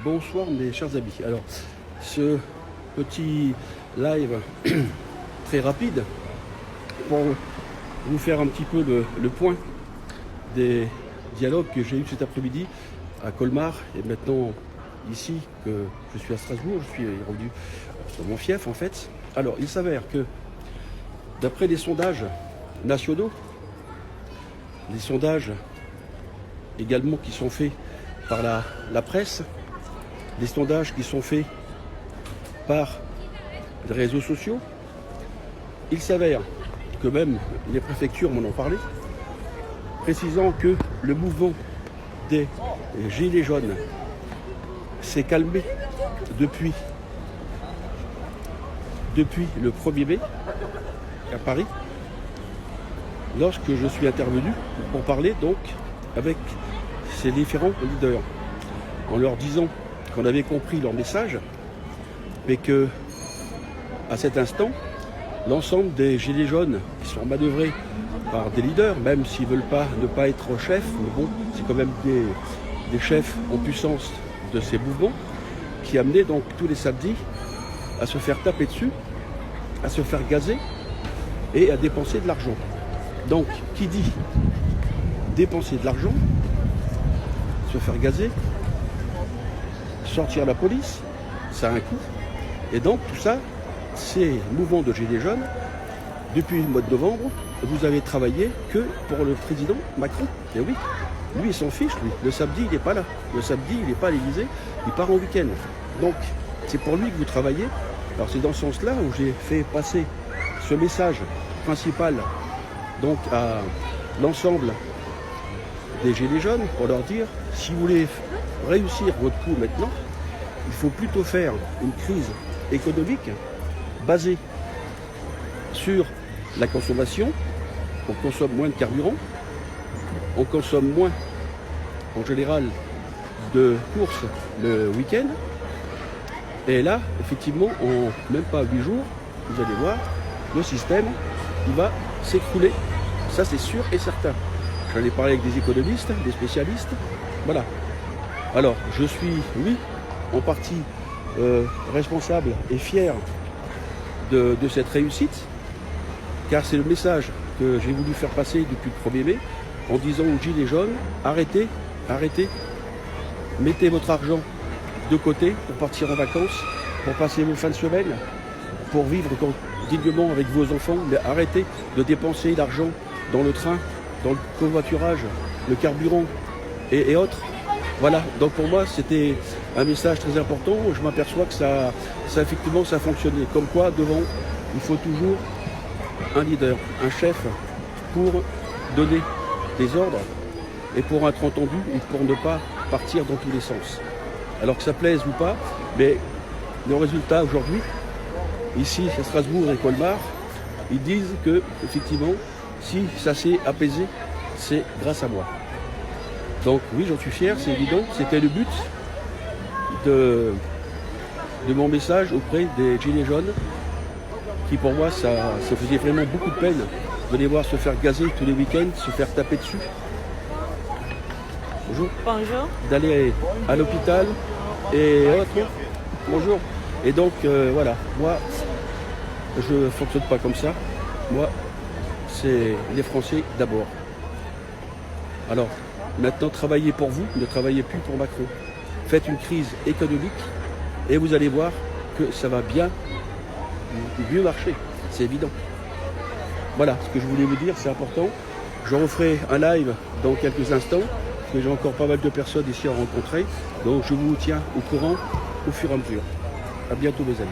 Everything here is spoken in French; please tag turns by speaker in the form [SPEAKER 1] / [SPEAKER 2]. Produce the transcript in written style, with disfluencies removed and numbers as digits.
[SPEAKER 1] Bonsoir mes chers amis. Alors, ce petit live très rapide pour vous faire un petit peu le point des dialogues que j'ai eu cet après-midi à Colmar et maintenant ici que je suis à Strasbourg, je suis rendu dans mon fief en fait. Alors, il s'avère que d'après les sondages nationaux, les sondages également qui sont faits par la presse, les sondages qui sont faits par les réseaux sociaux, il s'avère que même les préfectures m'en ont parlé, précisant que le mouvement des Gilets jaunes s'est calmé depuis le 1er mai à Paris, lorsque je suis intervenu pour parler donc avec ces différents leaders, en leur disant qu'on avait compris leur message, mais que à cet instant, l'ensemble des Gilets jaunes qui sont manœuvrés par des leaders, même s'ils ne veulent pas ne pas être chefs, mais bon, c'est quand même des chefs en puissance de ces mouvements, qui amenaient donc tous les samedis à se faire taper dessus, à se faire gazer et à dépenser de l'argent. Donc, qui dit dépenser de l'argent, se faire gazer, sortir la police, ça a un coût. Et donc tout ça, ces mouvements de Gilets jaunes, depuis le mois de novembre, vous avez travaillé que pour le président Macron. Et oui, lui il s'en fiche, lui. Le samedi il n'est pas là. Le samedi il n'est pas à l'Élysée, il part en week-end. Donc c'est pour lui que vous travaillez. Alors c'est dans ce sens-là où j'ai fait passer ce message principal donc à l'ensemble des Gilets jaunes pour leur dire, si vous voulez réussir votre coup maintenant, il faut plutôt faire une crise économique basée sur la consommation. On consomme moins de carburant, on consomme moins en général de courses le week-end. Et là, effectivement, en même pas 8 jours, vous allez voir, le système il va s'écrouler. Ça c'est sûr et certain. J'en ai parlé avec des économistes, des spécialistes. Voilà. Alors, je suis, oui, en partie responsable et fier de cette réussite, car c'est le message que j'ai voulu faire passer depuis le 1er mai, en disant aux Gilets jaunes, arrêtez, mettez votre argent de côté pour partir en vacances, pour passer vos fins de semaine, pour vivre dignement avec vos enfants, mais arrêtez de dépenser l'argent dans le train, dans le covoiturage, le carburant et autres. Voilà, donc pour moi c'était un message très important. Je m'aperçois que ça effectivement ça a fonctionné. Comme quoi devant, il faut toujours un leader, un chef pour donner des ordres et pour être entendu et pour ne pas partir dans tous les sens. Alors que ça plaise ou pas, mais le résultat aujourd'hui, ici à Strasbourg et Colmar, ils disent que effectivement, si ça s'est apaisé, c'est grâce à moi. Donc oui, j'en suis fier, c'est évident. C'était le but de mon message auprès des Gilets jaunes, qui pour moi, ça faisait vraiment beaucoup de peine de les voir se faire gazer tous les week-ends, se faire taper dessus. Bonjour.
[SPEAKER 2] Bonjour.
[SPEAKER 1] D'aller à l'hôpital et autres. Bonjour. Et donc voilà, moi, je ne fonctionne pas comme ça. Moi, c'est les Français d'abord. Alors, maintenant, travaillez pour vous, ne travaillez plus pour Macron. Faites une crise économique et vous allez voir que ça va bien mieux marcher. C'est évident. Voilà ce que je voulais vous dire, c'est important. Je referai un live dans quelques instants, parce que j'ai encore pas mal de personnes ici à rencontrer. Donc je vous tiens au courant au fur et à mesure. À bientôt mes amis.